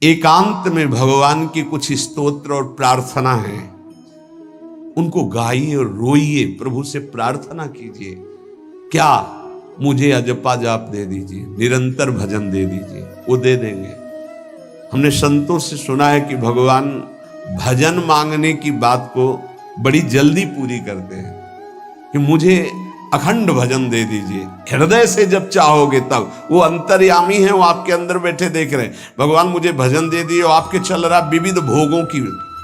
एकांत में भगवान की कुछ स्तोत्र और प्रार्थना है, उनको गाइए और रोइए, प्रभु से प्रार्थना कीजिए। क्या मुझे अजपा जाप दे दीजिए, निरंतर भजन दे दीजिए, वो दे देंगे। हमने संतों से सुना है कि भगवान भजन मांगने की बात को बड़ी जल्दी पूरी करते हैं कि मुझे अखंड भजन दे दीजिए, हृदय से जब चाहोगे तब। वो अंतर्यामी है, वो आपके अंदर बैठे देख रहे हैं। भगवान मुझे भजन दे दिए, और आपके चल रहा विविध भोगों की,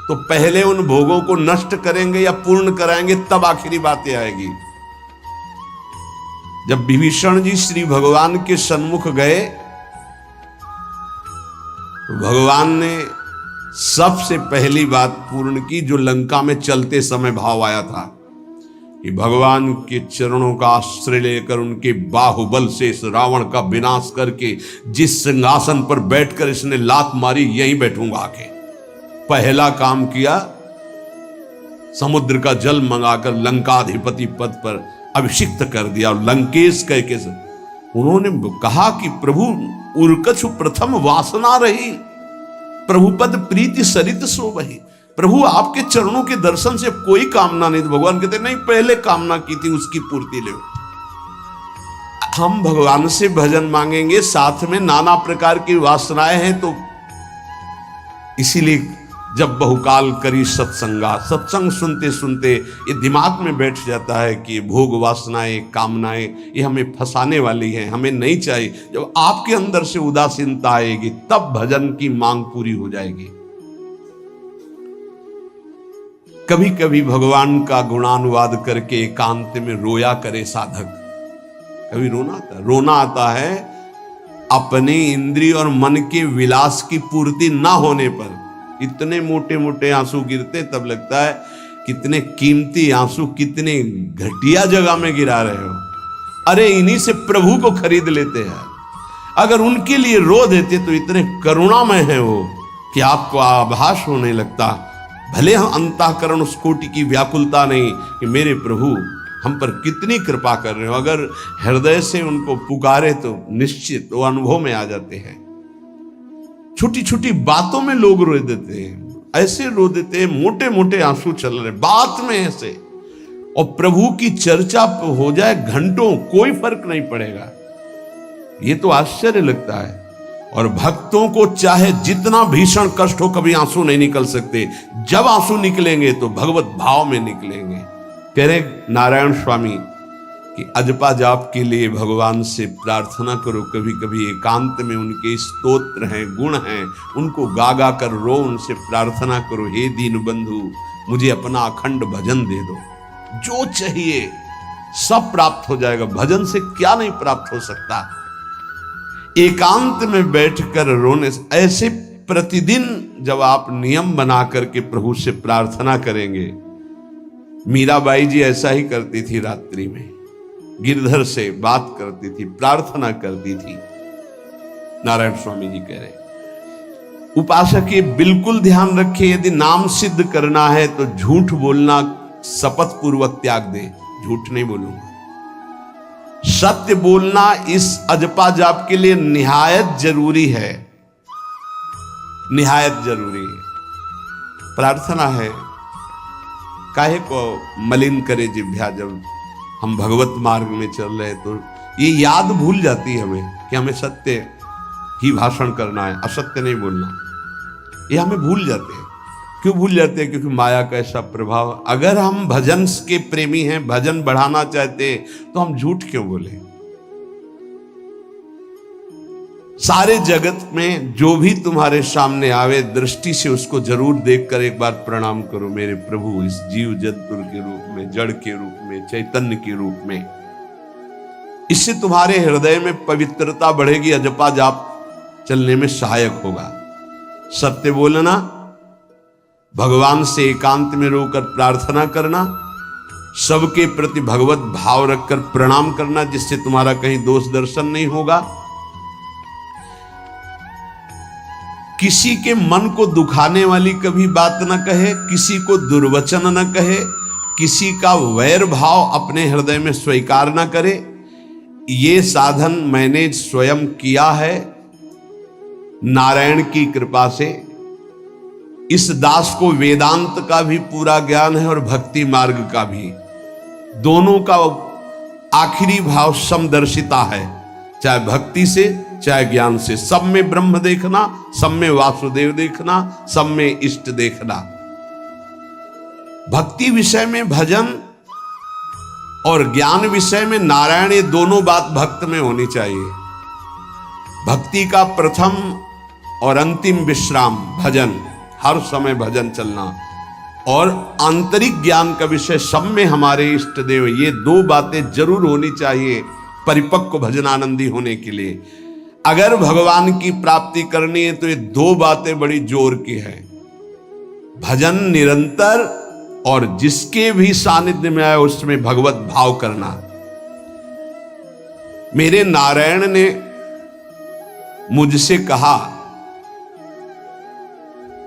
तो पहले उन भोगों को नष्ट करेंगे या पूर्ण कराएंगे, तब आखिरी बातें आएगी। जब विभीषण जी श्री भगवान के सन्मुख गए तो भगवान ने सबसे पहली बात पूर्ण की, जो लंका में चलते समय भाव आया था कि भगवान के चरणों का आश्रय लेकर उनके बाहुबल से इस रावण का विनाश करके जिस सिंहासन पर बैठकर इसने लात मारी, यहीं बैठूंगा आके। पहला काम किया, समुद्र का जल मंगाकर लंकाधिपति पद पर अभिषिक्त कर दिया। लंकेश कह के उन्होंने कहा कि प्रभु उर्कछु प्रथम वासना रही, प्रभुपद प्रीति सरित सो वही। प्रभु आपके चरणों के दर्शन से कोई कामना नहीं। तो भगवान कहते नहीं, पहले कामना की थी उसकी पूर्ति ले। हम भगवान से भजन मांगेंगे, साथ में नाना प्रकार की वासनाएं हैं, तो इसीलिए जब बहुकाल करी सत्संगा, सत्संग सुनते सुनते ये दिमाग में बैठ जाता है कि भोग वासनाएं, कामनाएं ये हमें फंसाने वाली हैं, हमें नहीं चाहिए। जब आपके अंदर से उदासीनता आएगी, तब भजन की मांग पूरी हो जाएगी। कभी कभी भगवान का गुणानुवाद करके एकांत में रोया करे साधक। कभी रोना आता है अपने इंद्रिय और मन के विलास की पूर्ति ना होने पर। इतने मोटे मोटे आंसू गिरते, तब लगता है कितने कीमती आंसू कितने घटिया जगह में गिरा रहे हो। अरे इन्हीं से प्रभु को खरीद लेते हैं। अगर उनके लिए रो देते तो इतने करुणामय है वो कि आपको आभास होने लगता। भले हम अंतःकरण उस कोटि की व्याकुलता नहीं कि मेरे प्रभु हम पर कितनी कृपा कर रहे हो, अगर हृदय से उनको पुकारे तो निश्चित वो अनुभव में आ जाते हैं। छोटी छोटी बातों में लोग रो देते हैं, ऐसे रो देते हैं, मोटे मोटे आंसू चल रहे बात में ऐसे, और प्रभु की चर्चा हो जाए घंटों, कोई फर्क नहीं पड़ेगा। ये तो आश्चर्य लगता है। और भक्तों को चाहे जितना भीषण कष्ट हो, कभी आंसू नहीं निकल सकते। जब आंसू निकलेंगे तो भगवत भाव में निकलेंगे। कह रहे नारायण स्वामी कि अजपा जाप के लिए भगवान से प्रार्थना करो। कभी कभी एकांत में उनके स्तोत्र हैं, गुण हैं, उनको गा गा कर रो, उनसे प्रार्थना करो, हे दीन बंधु मुझे अपना अखंड भजन दे दो। जो चाहिए सब प्राप्त हो जाएगा। भजन से क्या नहीं प्राप्त हो सकता। एकांत में बैठकर रोने से, ऐसे प्रतिदिन जब आप नियम बना करके प्रभु से प्रार्थना करेंगे। मीराबाई जी ऐसा ही करती थी, रात्रि में गिरधर से बात करती थी, प्रार्थना करती थी। नारायण स्वामी जी कह रहे उपासक ये बिल्कुल ध्यान रखे, यदि नाम सिद्ध करना है तो झूठ बोलना शपथ पूर्वक त्याग दे। झूठ नहीं बोलूंगा, सत्य बोलना इस अजपा जाप के लिए निहायत जरूरी है, निहायत जरूरी है। प्रार्थना है, काहे को मलिन करे जिह्वा। जब हम भगवत मार्ग में चल रहे तो ये याद भूल जाती है हमें कि हमें सत्य ही भाषण करना है, असत्य नहीं बोलना। ये हमें भूल जाते हैं। क्यों भूल जाते हैं? क्योंकि माया का ऐसा प्रभाव। अगर हम भजन के प्रेमी हैं, भजन बढ़ाना चाहते हैं, तो हम झूठ क्यों बोले? सारे जगत में जो भी तुम्हारे सामने आवे, दृष्टि से उसको जरूर देखकर एक बार प्रणाम करो। मेरे प्रभु इस जीव जंतु के रूप में, जड़ के रूप में, चैतन्य के रूप में। इससे तुम्हारे हृदय में पवित्रता बढ़ेगी, अजपा जाप चलने में सहायक होगा। सत्य बोलना, भगवान से एकांत में रोकर प्रार्थना करना, सबके प्रति भगवत भाव रखकर प्रणाम करना, जिससे तुम्हारा कहीं दोष दर्शन नहीं होगा। किसी के मन को दुखाने वाली कभी बात न कहे, किसी को दुर्वचन न कहे, किसी का वैर भाव अपने हृदय में स्वीकार न करे। ये साधन मैंने स्वयं किया है। नारायण की कृपा से इस दास को वेदांत का भी पूरा ज्ञान है और भक्ति मार्ग का भी, दोनों का आखिरी भाव समदर्शिता है, चाहे भक्ति से चाहे ज्ञान से। सब में ब्रह्म देखना, सब में वासुदेव देखना, सब में इष्ट देखना। भक्ति विषय में भजन और ज्ञान विषय में नारायण, ये दोनों बात भक्त में होनी चाहिए। भक्ति का प्रथम और अंतिम विश्राम भजन, हर समय भजन चलना, और आंतरिक ज्ञान का विषय सब में हमारे इष्ट देव, ये दो बातें जरूर होनी चाहिए परिपक्व भजनानंदी होने के लिए। अगर भगवान की प्राप्ति करनी है तो ये दो बातें बड़ी जोर की है, भजन निरंतर और जिसके भी सानिध्य में आए उसमें भगवत भाव करना। मेरे नारायण ने मुझसे कहा,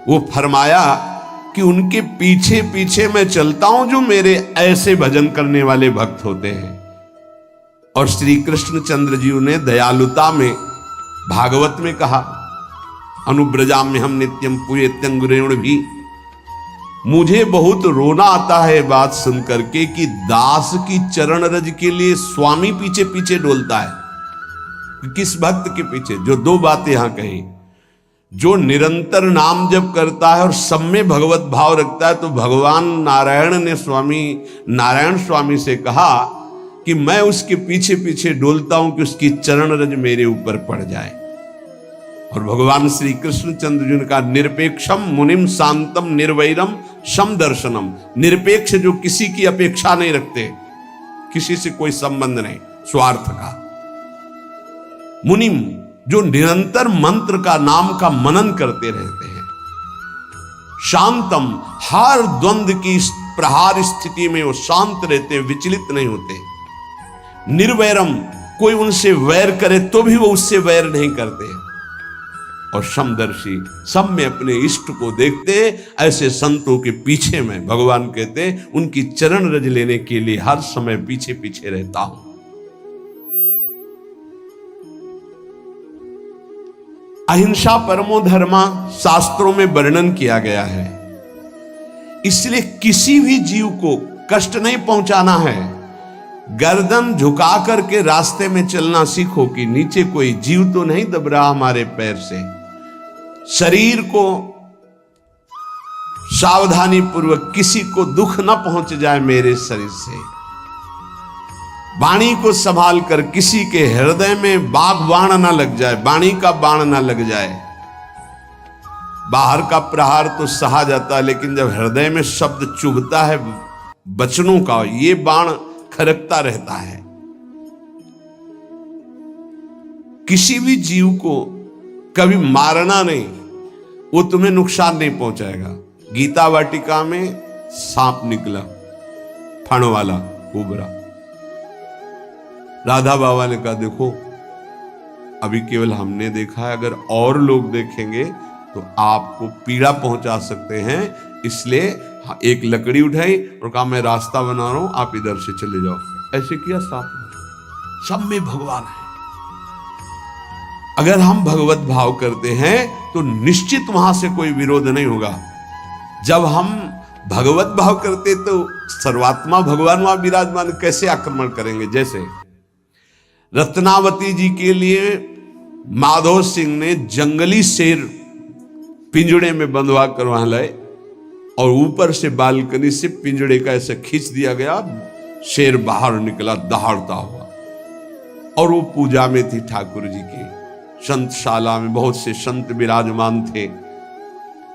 वो फरमाया कि उनके पीछे पीछे मैं चलता हूं जो मेरे ऐसे भजन करने वाले भक्त होते हैं। और श्री कृष्णचंद्र जी ने दयालुता में भागवत में कहा, अनुब्रजाम्य हम नित्यम पूयत्यंगुरेण भी। मुझे बहुत रोना आता है बात सुन करके कि दास की चरण रज के लिए स्वामी पीछे पीछे डोलता है। किस भक्त के पीछे? जो दो बातें यहां कही, जो निरंतर नाम जप करता है और सब में भगवत भाव रखता है, तो भगवान नारायण ने स्वामी नारायण स्वामी से कहा कि मैं उसके पीछे पीछे डोलता हूं कि उसकी चरण रज मेरे ऊपर पड़ जाए। और भगवान श्री कृष्णचंद्र जी ने कहा, निरपेक्षम मुनिम शांतम निर्वैरम सम दर्शनम। निरपेक्ष जो किसी की अपेक्षा नहीं रखते, किसी से कोई संबंध नहीं स्वार्थ का। मुनिम जो निरंतर मंत्र का नाम का मनन करते रहते हैं। शांतम हर द्वंद्व की प्रहार स्थिति में वो शांत रहते, विचलित नहीं होते। निर्वैरम कोई उनसे वैर करे तो भी वो उससे वैर नहीं करते। और समदर्शी सब में अपने इष्ट को देखते। ऐसे संतों के पीछे में भगवान कहते उनकी चरण रज लेने के लिए हर समय पीछे पीछे रहता हूं। अहिंसा परमो धर्मा शास्त्रों में वर्णन किया गया है, इसलिए किसी भी जीव को कष्ट नहीं पहुंचाना है। गर्दन झुका करके रास्ते में चलना सीखो कि नीचे कोई जीव तो नहीं दब रहा हमारे पैर से। शरीर को सावधानी पूर्वक, किसी को दुख न पहुंच जाए मेरे शरीर से। वाणी को संभाल कर, किसी के हृदय में बाघ बाण ना लग जाए, वाणी का बाण ना लग जाए। बाहर का प्रहार तो सहा जाता है, लेकिन जब हृदय में शब्द चुभता है वचनों का, ये बाण खरकता रहता है। किसी भी जीव को कभी मारना नहीं, वो तुम्हें नुकसान नहीं पहुंचाएगा। गीता वाटिका में सांप निकला, फण वाला कोबरा। राधा बाबा ने कहा, देखो अभी केवल हमने देखा है, अगर और लोग देखेंगे तो आपको पीड़ा पहुंचा सकते हैं, इसलिए एक लकड़ी उठाई और कहा मैं रास्ता बना रहा हूं, आप इधर से चले जाओ। ऐसे किया सांप ने। सब में भगवान है। अगर हम भगवत भाव करते हैं तो निश्चित वहां से कोई विरोध नहीं होगा। जब हम भगवत भाव करते तो सर्वात्मा भगवान वहां विराजमान, कैसे आक्रमण करेंगे? जैसे रत्नावती जी के लिए माधव सिंह ने जंगली शेर पिंजड़े में बंधवा कर वहां लाए, और ऊपर से बालकनी से पिंजड़े का ऐसे खींच दिया गया, शेर बाहर निकला दहाड़ता हुआ। और वो पूजा में थी ठाकुर जी की। संतशाला में बहुत से संत विराजमान थे।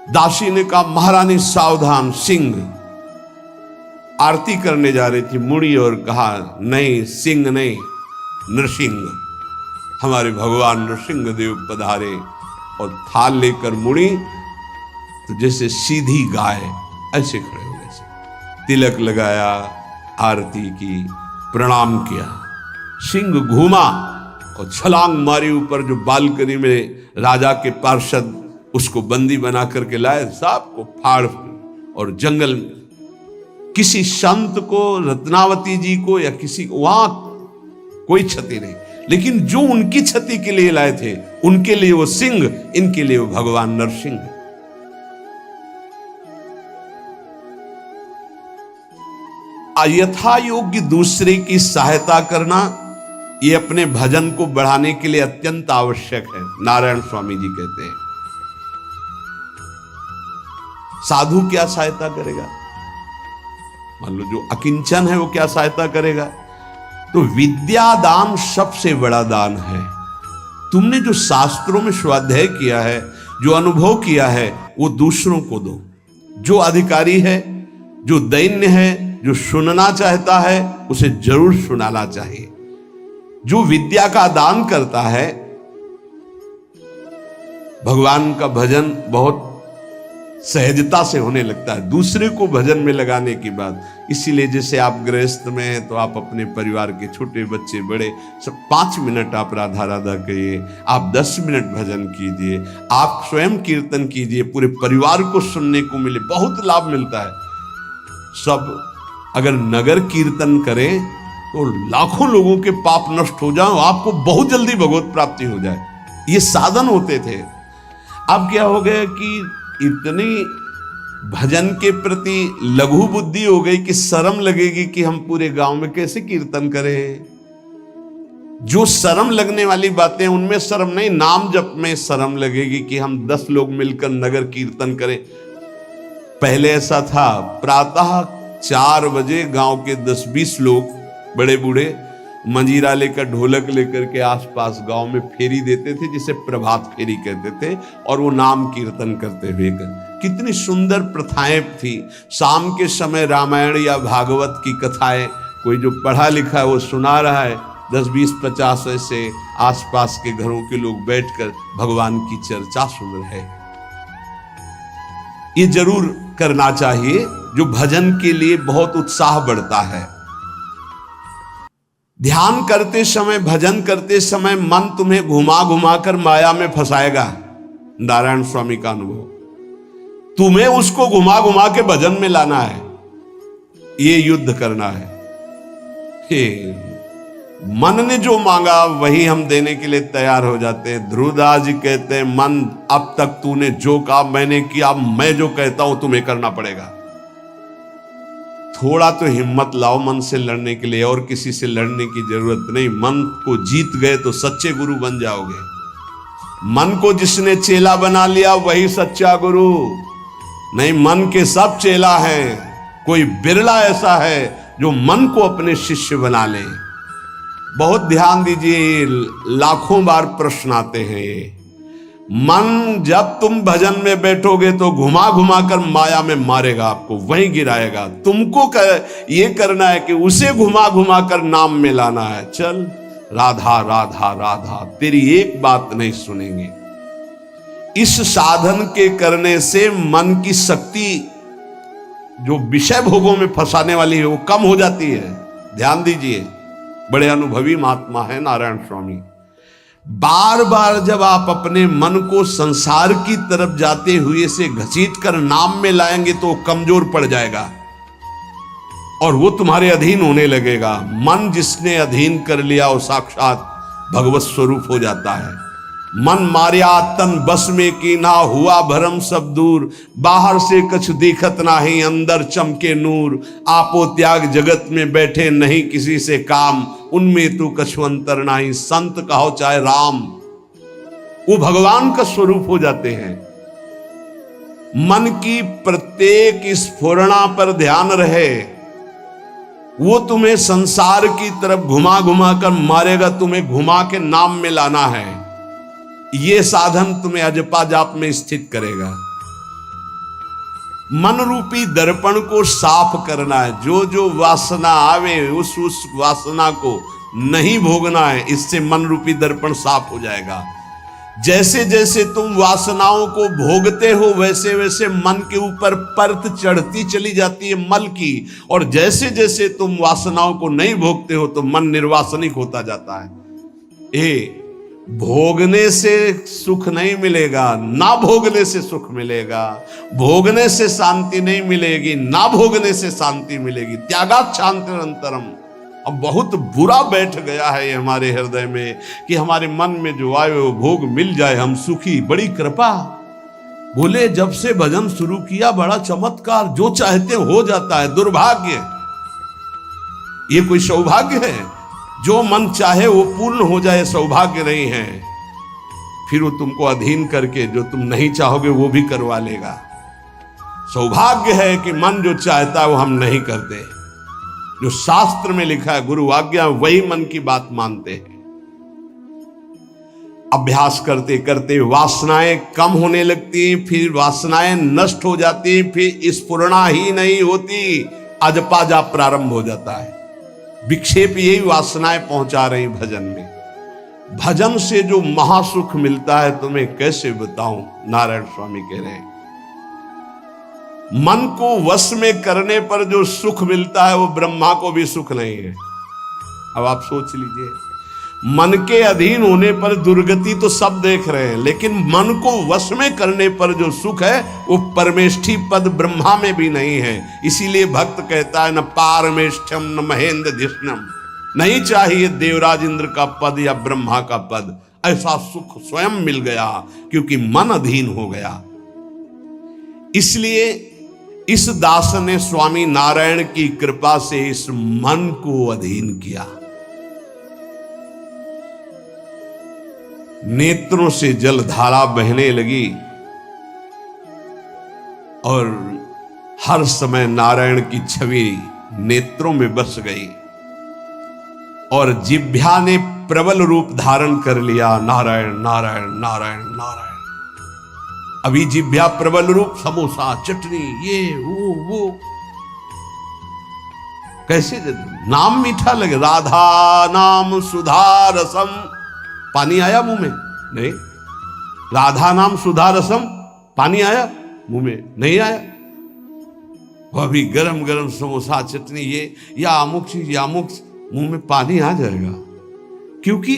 दासी ने कहा, महारानी सावधान, सिंह। आरती करने जा रही थी, मुड़ी और कहा, नहीं सिंह नहीं, नृसिंह। हमारे भगवान नृसिंह देव पधारे। और थाल लेकर मुड़ी तो जैसे सीधी गाय ऐसे खड़े हो गए। तिलक लगाया, आरती की, प्रणाम किया। सिंह घूमा और छलांग मारी ऊपर, जो बालकनी में राजा के पार्षद उसको बंदी बना करके लाए, सांप को फाड़ और जंगल में। किसी संत को, रत्नावती जी को या किसी को वहां कोई क्षति नहीं, लेकिन जो उनकी क्षति के लिए लाए थे, उनके लिए वो सिंह, इनके लिए वो भगवान नरसिंह। यथा योग्य दूसरे की सहायता करना, ये अपने भजन को बढ़ाने के लिए अत्यंत आवश्यक है। नारायण स्वामी जी कहते हैं, साधु क्या सहायता करेगा? मान लो जो अकिंचन है वो क्या सहायता करेगा? तो विद्या दान सबसे बड़ा दान है। तुमने जो शास्त्रों में स्वाध्याय किया है, जो अनुभव किया है, वो दूसरों को दो। जो अधिकारी है, जो दैन्य है, जो सुनना चाहता है, उसे जरूर सुनाना चाहिए। जो विद्या का दान करता है, भगवान का भजन बहुत सहजता से होने लगता है दूसरे को भजन में लगाने की बात। इसीलिए जैसे आप गृहस्थ में हैं तो आप अपने परिवार के छोटे बच्चे बड़े सब 5 मिनट आप राधा राधा कहिए, आप 10 मिनट भजन कीजिए, आप स्वयं कीर्तन कीजिए, पूरे परिवार को सुनने को मिले, बहुत लाभ मिलता है। सब अगर नगर कीर्तन करें तो लाखों लोगों के पाप नष्ट हो जाए, आपको बहुत जल्दी भगवत प्राप्ति हो जाए। ये साधन होते थे। अब क्या हो गया कि इतनी भजन के प्रति लघु बुद्धि हो गई कि शर्म लगेगी कि हम पूरे गांव में कैसे कीर्तन करें। जो शर्म लगने वाली बातें उनमें शर्म नहीं, नाम जप में शर्म लगेगी कि हम 10 लोग मिलकर नगर कीर्तन करें। पहले ऐसा था, प्रातः 4 बजे गांव के 10-20 लोग बड़े बूढ़े मंजीरा लेकर, ढोलक लेकर के आसपास गांव में फेरी देते थे, जिसे प्रभात फेरी कहते थे, और वो नाम कीर्तन करते हुए कितनी सुंदर प्रथाएं थी। शाम के समय रामायण या भागवत की कथाएं कोई जो पढ़ा लिखा है वो सुना रहा है, 10, 20, 50 ऐसे आसपास के घरों के लोग बैठकर भगवान की चर्चा सुन रहे हैं। ये जरूर करना चाहिए, जो भजन के लिए बहुत उत्साह बढ़ता है। ध्यान करते समय, भजन करते समय मन तुम्हें घुमा घुमा कर माया में फंसाएगा। नारायण स्वामी का अनुभव, तुम्हें उसको घुमा घुमा के भजन में लाना है, ये युद्ध करना है। मन ने जो मांगा वही हम देने के लिए तैयार हो जाते हैं। ध्रुवदास जी कहते हैं, मन अब तक तूने जो कहा मैंने किया, मैं जो कहता हूं तुम्हें करना पड़ेगा। थोड़ा तो हिम्मत लाओ मन से लड़ने के लिए, और किसी से लड़ने की जरूरत नहीं। मन को जीत गए तो सच्चे गुरु बन जाओगे। मन को जिसने चेला बना लिया वही सच्चा गुरु नहीं। मन के सब चेला हैं, कोई बिरला ऐसा है जो मन को अपने शिष्य बना ले। बहुत ध्यान दीजिए, लाखों बार प्रश्न आते हैं ये। मन जब तुम भजन में बैठोगे तो घुमा घुमा कर माया में मारेगा, आपको वहीं गिराएगा। तुमको ये करना है कि उसे घुमा घुमा कर नाम में लाना है। चल राधा राधा राधा, तेरी एक बात नहीं सुनेंगे। इस साधन के करने से मन की शक्ति जो विषय भोगों में फंसाने वाली है वो कम हो जाती है। ध्यान दीजिए, बड़े अनुभवी महात्मा है नारायण स्वामी। बार बार जब आप अपने मन को संसार की तरफ जाते हुए से घसीट कर नाम में लाएंगे तो कमजोर पड़ जाएगा और वो तुम्हारे अधीन होने लगेगा। मन जिसने अधीन कर लिया वो साक्षात भगवत स्वरूप हो जाता है। मन मारिया तन बस में की ना, हुआ भरम सब दूर। बाहर से कछु दिखत नाही, अंदर चमके नूर। आपो त्याग जगत में बैठे नहीं किसी से काम, उनमें तू कछु अंतर नाही, संत कहो चाहे राम। वो भगवान का स्वरूप हो जाते हैं। मन की प्रत्येक स्फुरणा पर ध्यान रहे, वो तुम्हें संसार की तरफ घुमा घुमा कर मारेगा, तुम्हें घुमा के नाम में लाना है। ये साधन तुम्हें अजपा जाप में स्थित करेगा। मन रूपी दर्पण को साफ करना है। जो जो वासना आवे उस वासना को नहीं भोगना है, इससे मन रूपी दर्पण साफ हो जाएगा। जैसे जैसे तुम वासनाओं को भोगते हो वैसे वैसे मन के ऊपर परत चढ़ती चली जाती है मल की, और जैसे जैसे तुम वासनाओं को नहीं भोगते हो तो मन निर्वासनिक होता जाता है। भोगने से सुख नहीं मिलेगा, ना भोगने से सुख मिलेगा। भोगने से शांति नहीं मिलेगी, ना भोगने से शांति मिलेगी। त्यागात् शांतिरंतरम, अब बहुत बुरा बैठ गया है ये हमारे हृदय में कि हमारे मन में जो आए वो भोग मिल जाए, हम सुखी, बड़ी कृपा। बोले जब से भजन शुरू किया बड़ा चमत्कार, जो चाहते हो जाता है। दुर्भाग्य, ये कोई सौभाग्य है? जो मन चाहे वो पूर्ण हो जाए, सौभाग्य नहीं है। फिर वो तुमको अधीन करके जो तुम नहीं चाहोगे वो भी करवा लेगा। सौभाग्य है कि मन जो चाहता है वो हम नहीं करते। जो शास्त्र में लिखा है, गुरु आज्ञा, वही मन की बात मानते हैं। अभ्यास करते करते वासनाएं कम होने लगती, फिर वासनाएं नष्ट हो जाती, फिर स्फुरणा ही नहीं होती, अजपा प्रारंभ हो जाता है। विक्षेप यही वासनाएं पहुंचा रही भजन में। भजन से जो महासुख मिलता है तुम्हें कैसे बताऊं, नारायण स्वामी कह रहे हैं। मन को वश में करने पर जो सुख मिलता है वो ब्रह्मा को भी सुख नहीं है। अब आप सोच लीजिए, मन के अधीन होने पर दुर्गति तो सब देख रहे हैं, लेकिन मन को वश में करने पर जो सुख है वो परमेष्ठी पद ब्रह्मा में भी नहीं है। इसीलिए भक्त कहता है, न पारमेष्ठ्यम न महेंद्र धिष्णम, नहीं चाहिए देवराज इंद्र का पद या ब्रह्मा का पद। ऐसा सुख स्वयं मिल गया क्योंकि मन अधीन हो गया। इसलिए इस दास ने स्वामी नारायण की कृपा से इस मन को अधीन किया। नेत्रों से जलधारा बहने लगी और हर समय नारायण की छवि नेत्रों में बस गई और जिह्वा ने प्रबल रूप धारण कर लिया। नारायण नारायण नारायण नारायण। अभी जिह्वा प्रबल रूप, समोसा, चटनी, ये वो कैसे नाम मीठा लगे। राधा नाम सुधा रसम, पानी आया मुंह में? नहीं। राधा नाम सुधा रसम, पानी आया मुंह में? नहीं आया। वह भी गरम गरम समोसा, चटनी, ये या अमुक चीज या अमुक, मुंह में पानी आ जाएगा क्योंकि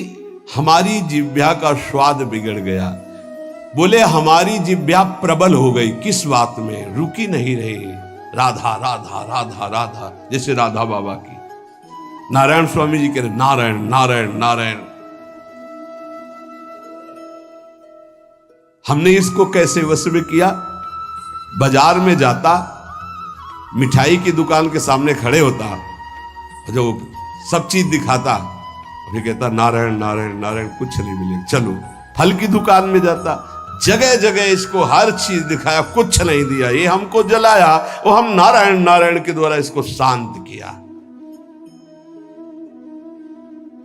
हमारी जिह्वा का स्वाद बिगड़ गया। बोले हमारी जिह्वा प्रबल हो गई। किस बात में? रुकी नहीं रही। राधा राधा राधा राधा, जैसे राधा बाबा की। नारायण स्वामी जी कह रहे नारायण नारायण नारायण। हमने इसको कैसे वश में किया? बाजार में जाता, मिठाई की दुकान के सामने खड़े होता, जो सब चीज दिखाता, अभी कहता नारायण नारायण नारायण, कुछ नहीं मिलेगा, चलो। फल की दुकान में जाता, जगह जगह इसको हर चीज दिखाया, कुछ नहीं दिया, ये हमको जलाया, वो हम नारायण नारायण के द्वारा इसको शांत किया।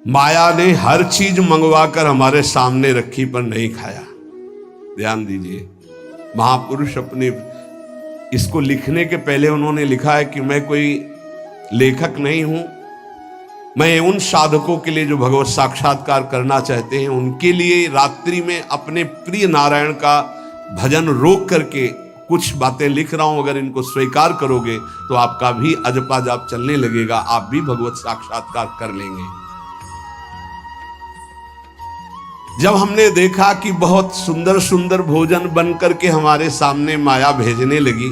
माया ने हर चीज मंगवाकर हमारे सामने रखी पर नहीं खाया। ध्यान दीजिए, महापुरुष अपने इसको लिखने के पहले उन्होंने लिखा है कि मैं कोई लेखक नहीं हूं, मैं उन साधकों के लिए जो भगवत साक्षात्कार करना चाहते हैं उनके लिए रात्रि में अपने प्रिय नारायण का भजन रोक करके कुछ बातें लिख रहा हूं। अगर इनको स्वीकार करोगे तो आपका भी अजपा जाप चलने लगेगा, आप भी भगवत साक्षात्कार कर लेंगे। जब हमने देखा कि बहुत सुंदर सुंदर भोजन बन करके हमारे सामने माया भेजने लगी,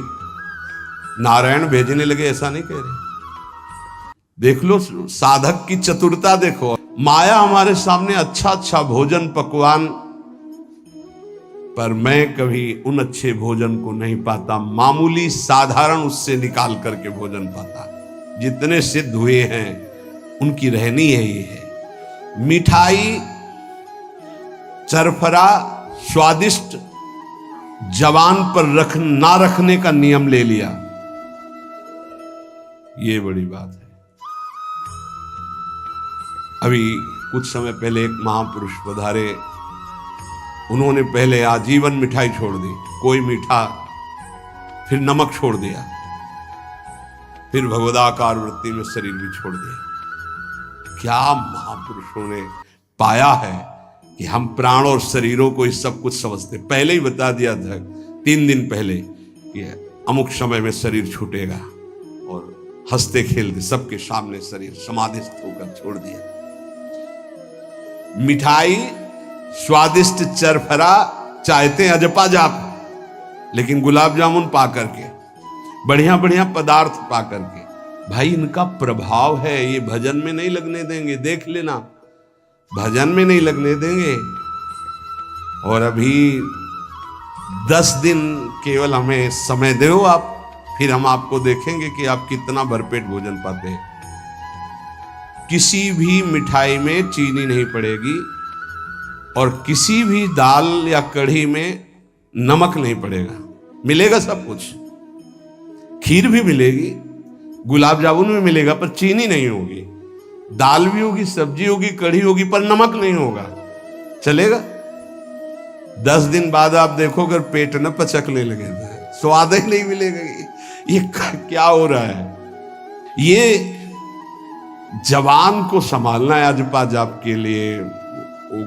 नारायण भेजने लगे, ऐसा नहीं कह रहे, देख लो साधक की चतुरता देखो। माया हमारे सामने अच्छा अच्छा भोजन पकवान, पर मैं कभी उन अच्छे भोजन को नहीं पाता, मामूली साधारण उससे निकाल करके भोजन पाता। जितने सिद्ध हुए हैं उनकी रहनी है ये है। मिठाई, चरफरा, स्वादिष्ट जवान पर ना रखने का नियम ले लिया, ये बड़ी बात है। अभी कुछ समय पहले एक महापुरुष पधारे, उन्होंने पहले आजीवन मिठाई छोड़ दी, कोई मीठा, फिर नमक छोड़ दिया, फिर भगवदाकार वृत्ति में शरीर भी छोड़ दिया। क्या महापुरुषों ने पाया है कि हम प्राण और शरीरों को इस सब कुछ समझते। पहले ही बता दिया था 3 दिन पहले कि अमुक समय में शरीर छूटेगा, और हंसते खेलते सबके सामने शरीर समाधिस्थ होकर छोड़ दिया। मिठाई, स्वादिष्ट चरफरा चाहते हैं अजपा जाप, लेकिन गुलाब जामुन पा करके, बढ़िया बढ़िया पदार्थ पा करके, भाई इनका प्रभाव है, ये भजन में नहीं लगने देंगे, देख लेना, भजन में नहीं लगने देंगे। और अभी 10 दिन केवल हमें समय दो आप, फिर हम आपको देखेंगे कि आप कितना भरपेट भोजन पाते हैं। किसी भी मिठाई में चीनी नहीं पड़ेगी और किसी भी दाल या कढ़ी में नमक नहीं पड़ेगा, मिलेगा सब कुछ। खीर भी मिलेगी, गुलाब जामुन भी मिलेगा, पर चीनी नहीं होगी। दाल भी होगी, सब्जी होगी, कढ़ी होगी, पर नमक नहीं होगा, चलेगा। 10 दिन बाद आप देखो अगर पेट न पचकने लगे तो स्वाद ही नहीं मिलेगा। ये क्या हो रहा है? ये जवान को संभालना है अजपा जाप के लिए।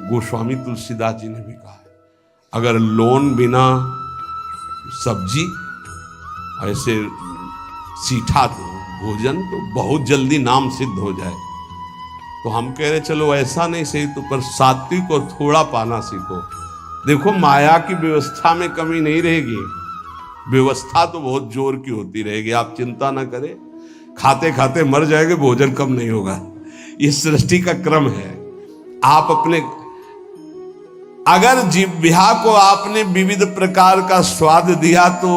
गोस्वामी तुलसीदास जी ने भी कहा है, अगर लोन बिना सब्जी ऐसे सीठा तो भोजन तो बहुत जल्दी नाम सिद्ध हो जाए। तो हम कह रहे चलो ऐसा नहीं सही तो पर सात्विक और थोड़ा पाना सीखो। देखो माया की व्यवस्था में कमी नहीं रहेगी, व्यवस्था तो बहुत जोर की होती रहेगी, आप चिंता ना करें। खाते खाते मर जाएंगे, भोजन कम नहीं होगा, ये सृष्टि का क्रम है। आप अपने अगर जिह्वा को आपने विविध प्रकार का स्वाद दिया तो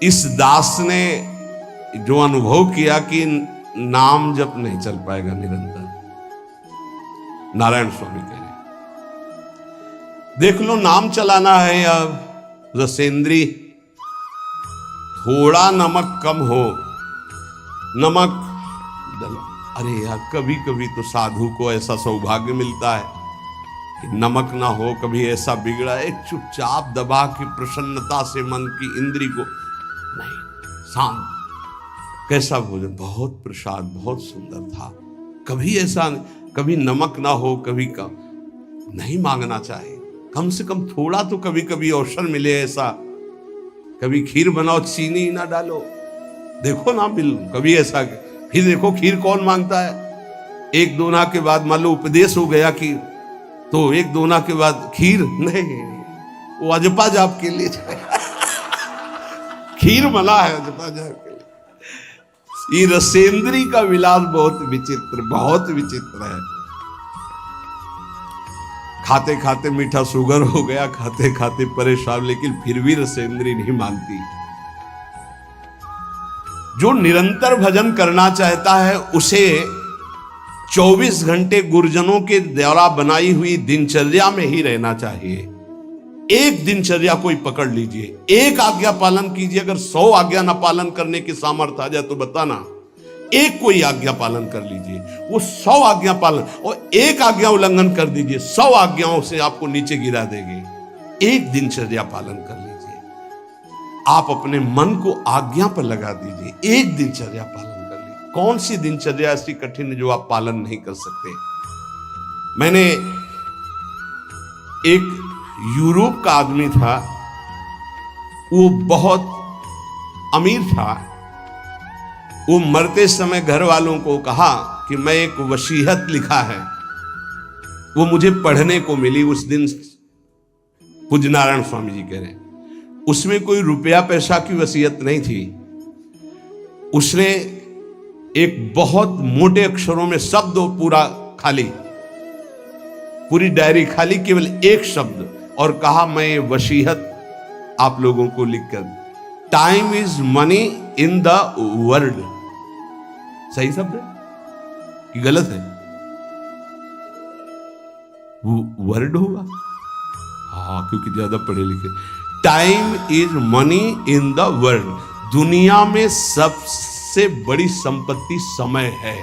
इस दास ने जो अनुभव किया कि नाम जप नहीं चल पाएगा निरंतर। नारायण स्वामी कह रहे देख लो, नाम चलाना है या रसेंद्री, थोड़ा नमक कम हो, नमक डलो। अरे यार कभी कभी तो साधु को ऐसा सौभाग्य मिलता है कि नमक ना हो, कभी ऐसा बिगड़ा है चुपचाप दबा के प्रसन्नता से मन की इंद्री को नहीं, शांत, कैसा भोजन, बहुत प्रसाद, बहुत सुंदर था। कभी ऐसा, कभी नमक ना हो, कभी कम नहीं मांगना चाहिए, कम से कम थोड़ा तो कभी कभी अवसर मिले ऐसा। कभी खीर बनाओ, चीनी ना डालो, देखो ना बिल कभी ऐसा। फिर देखो खीर कौन मांगता है? एक दोना के बाद मान लो उपदेश हो गया कि तो एक दोना के बाद खीर नहीं, वो अजपा जाप के लिए खीर मना है अजपा जाप के लिए। ये रसेंद्री का विलास बहुत विचित्र, बहुत विचित्र है। खाते खाते मीठा शुगर हो गया, खाते खाते परेशान, लेकिन फिर भी रसेंद्री नहीं मानती। जो निरंतर भजन करना चाहता है उसे 24 घंटे गुरुजनों के द्वारा बनाई हुई दिनचर्या में ही रहना चाहिए। एक दिनचर्या कोई पकड़ लीजिए, एक आज्ञा पालन कीजिए। अगर 100 आज्ञा ना पालन करने की सामर्थ्य आ जाए तो बताना, एक कोई आज्ञा पालन कर लीजिए, वो 100 आज्ञा पालन, और एक आज्ञा उल्लंघन कर दीजिए, 100 आज्ञाओं से आपको नीचे गिरा देगी। एक दिनचर्या पालन कर लीजिए, आप अपने मन को आज्ञा पर लगा दीजिए, एक दिनचर्या पालन कर लीजिए। कौन सी दिनचर्या ऐसी कठिन है जो आप पालन नहीं कर सकते? मैंने एक यूरोप का आदमी था, वो बहुत अमीर था। वो मरते समय घर वालों को कहा कि मैं एक वसीयत लिखा है, वो मुझे पढ़ने को मिली उस दिन। पूज्य नारायण स्वामी जी कह रहे हैं उसमें कोई रुपया पैसा की वसीयत नहीं थी। उसने एक बहुत मोटे अक्षरों में शब्द पूरा खाली, पूरी डायरी खाली, केवल एक शब्द, और कहा मैं ये वसीयत आप लोगों को लिखकर, time is money in the world. सही शब्द है कि गलत है? वर्ड होगा, हाँ, क्योंकि ज्यादा पढ़े लिखे। Time is money in the world, दुनिया में सबसे बड़ी संपत्ति समय है।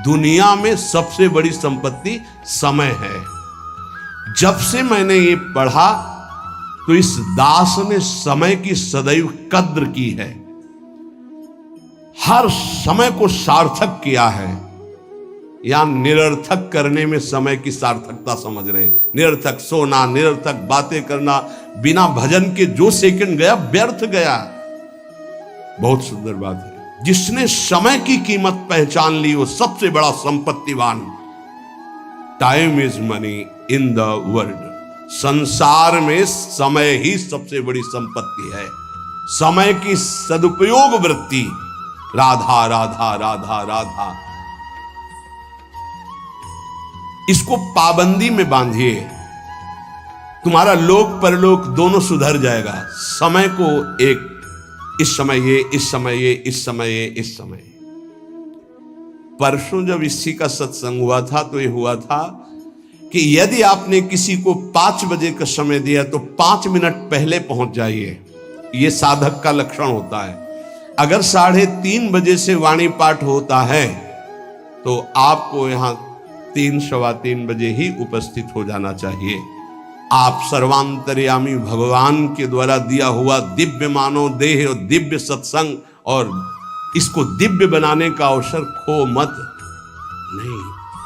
दुनिया में सबसे बड़ी संपत्ति समय है। जब से मैंने ये पढ़ा तो इस दास ने समय की सदैव कद्र की है, हर समय को सार्थक किया है। या निरर्थक करने में समय की सार्थकता समझ रहे, निरर्थक सोना, निरर्थक बातें करना, बिना भजन के जो सेकंड गया व्यर्थ गया। बहुत सुंदर बात है, जिसने समय की कीमत पहचान ली वो सबसे बड़ा संपत्तिवान। Time is money in the world, संसार में समय ही सबसे बड़ी संपत्ति है। समय की सदुपयोग वृत्ति राधा राधा राधा राधा। इसको पाबंदी में बांधिए, तुम्हारा लोक परलोक दोनों सुधर जाएगा। समय को एक, इस समय ये, इस समय ये, इस समय ये, इस समय ये। परसों जब इसी का सत्संग हुआ था तो ये हुआ था कि यदि आपने किसी को 5 बजे का समय दिया तो 5 मिनट पहले पहुंच जाइए। यह साधक का लक्षण होता है। अगर 3:30 बजे से वाणी पाठ होता है तो आपको यहां 3 सवा 3 बजे ही उपस्थित हो जाना चाहिए। आप सर्वांतर्यामी भगवान के द्वारा दिया हुआ दिव्य मानव देह और दिव्य सत्संग और इसको दिव्य बनाने का अवसर खो मत। नहीं,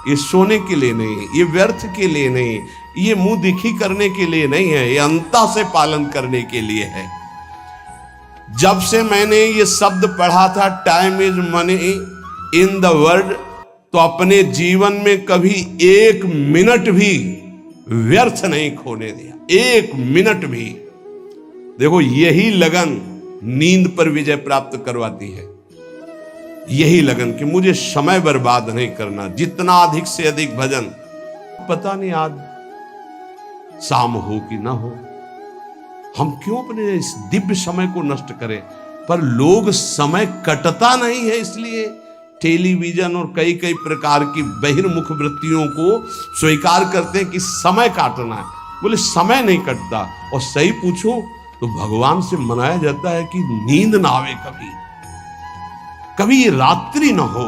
ये सोने के लिए नहीं, ये व्यर्थ के लिए नहीं, ये मुंह दिखी करने के लिए नहीं है, ये अंता से पालन करने के लिए है। जब से मैंने ये शब्द पढ़ा था time is money in the world, तो अपने जीवन में कभी 1 मिनट भी व्यर्थ नहीं खोने दिया, 1 मिनट भी। देखो, यही लगन नींद पर विजय प्राप्त करवाती है। यही लगन कि मुझे समय बर्बाद नहीं करना, जितना अधिक से अधिक भजन। पता नहीं आज शाम हो कि ना हो, हम क्यों अपने इस दिव्य समय को नष्ट करें। पर लोग समय कटता नहीं है, इसलिए टेलीविजन और कई कई प्रकार की बहिर्मुख वृत्तियों को स्वीकार करते हैं कि समय काटना है। बोले समय नहीं कटता। और सही पूछो तो भगवान से मनाया जाता है कि नींद ना आवे, कभी ये रात्रि ना हो,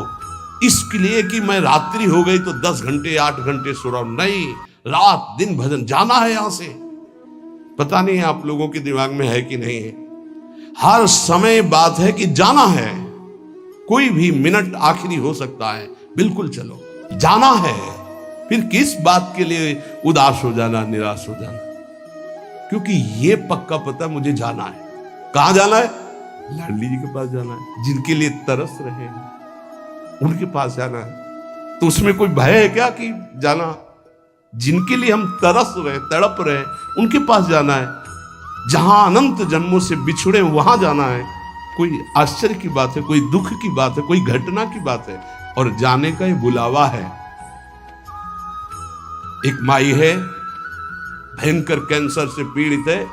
इसके लिए कि मैं रात्रि हो गई तो 10 घंटे 8 घंटे सो रहा हूं। नहीं, रात दिन भजन, जाना है यहां से। पता नहीं आप लोगों के दिमाग में है कि नहीं है। हर समय बात है कि जाना है, कोई भी मिनट आखिरी हो सकता है, बिल्कुल चलो, जाना है। फिर किस बात के लिए उदास हो जाना, निराश हो जाना, क्योंकि ये पक्का पता मुझे जाना है। कहां जाना है? लाडली जी के पास जाना है, जिनके लिए तरस रहे हैं उनके पास जाना है। तो उसमें कोई भय है क्या कि जाना? जिनके लिए हम तरस रहे, तड़प रहे, उनके पास जाना है। जहां अनंत जन्मों से बिछड़े वहां जाना है। कोई आश्चर्य की बात है, कोई दुख की बात है, कोई घटना की बात है, और जाने का ही बुलावा है। एक माई है, भयंकर कैंसर से पीड़ित है,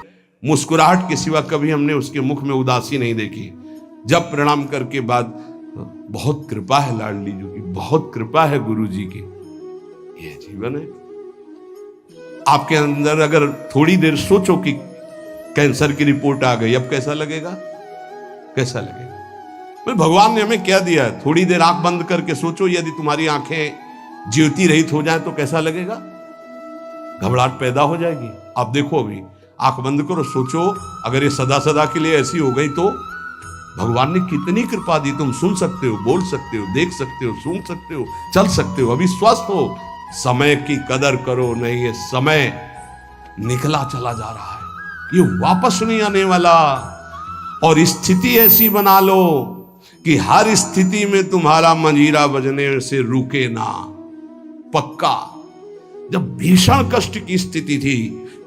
मुस्कुराहट के सिवा कभी हमने उसके मुख में उदासी नहीं देखी। जब प्रणाम करके बाद, बहुत कृपा है लाडली जी की, बहुत कृपा है गुरु जी की, यह जीवन है। आपके अंदर अगर थोड़ी देर सोचो कि कैंसर की रिपोर्ट आ गई, अब कैसा लगेगा? कैसा लगेगा? भाई भगवान ने हमें क्या दिया है? थोड़ी देर आंख बंद करके सोचो, यदि तुम्हारी आंखें ज्योति रहित हो जाए तो कैसा लगेगा? घबराहट पैदा हो जाएगी। आप देखो, अभी आंख बंद करो, सोचो अगर ये सदा सदा के लिए ऐसी हो गई तो भगवान ने कितनी कृपा दी। तुम सुन सकते हो, बोल सकते हो, देख सकते हो, सूंघ सकते हो, चल सकते हो, अभी स्वस्थ हो। समय की कदर करो, नहीं ये समय निकला चला जा रहा है, ये वापस नहीं आने वाला। और स्थिति ऐसी बना लो कि हर स्थिति में तुम्हारा मंजीरा बजने से रुके ना। पक्का जब भीषण कष्ट की स्थिति थी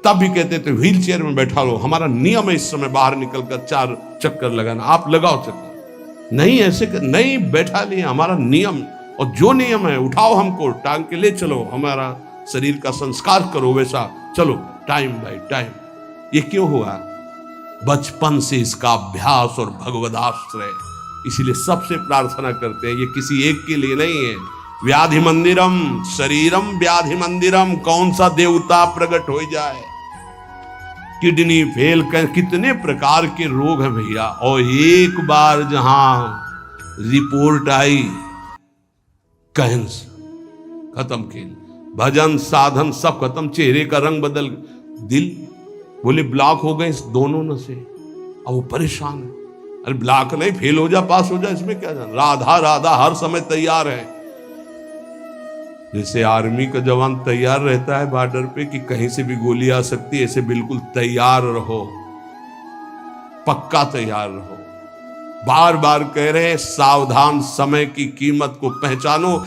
तब भी कहते थे व्हील चेयर में बैठा लो, हमारा नियम है इस समय बाहर निकलकर 4 चक्कर लगाना, आप लगाओ चक्कर। नहीं, ऐसे नहीं बैठा लिए, हमारा नियम, और जो नियम है उठाओ, हमको टांग के ले चलो, हमारा शरीर का संस्कार करो, वैसा चलो टाइम बाय टाइम। ये क्यों हुआ? बचपन से इसका अभ्यास और भगवदाश्रय। इसीलिए सबसे प्रार्थना करते हैं, ये किसी एक के लिए नहीं है। व्याधि मंदिरम शरीरम व्याधि मंदिरम, कौन सा देवता प्रकट हो जाए? किडनी फेल कर, कितने प्रकार के रोग हैं भैया। और एक बार जहां रिपोर्ट आई कैंसर, खत्म खेल, भजन साधन सब खत्म, चेहरे का रंग बदल, दिल बोले ब्लॉक हो गए इस दोनों नसें। अब वो परेशान है, अरे ब्लॉक नहीं, फेल हो जा, पास हो जा, इसमें क्या जाना। राधा राधा हर समय तैयार है। जैसे आर्मी का जवान तैयार रहता है बॉर्डर पे कि कहीं से भी गोली आ सकती है, ऐसे बिल्कुल तैयार रहो, पक्का तैयार रहो। बार बार कह रहे हैं सावधान, समय की कीमत को पहचानो।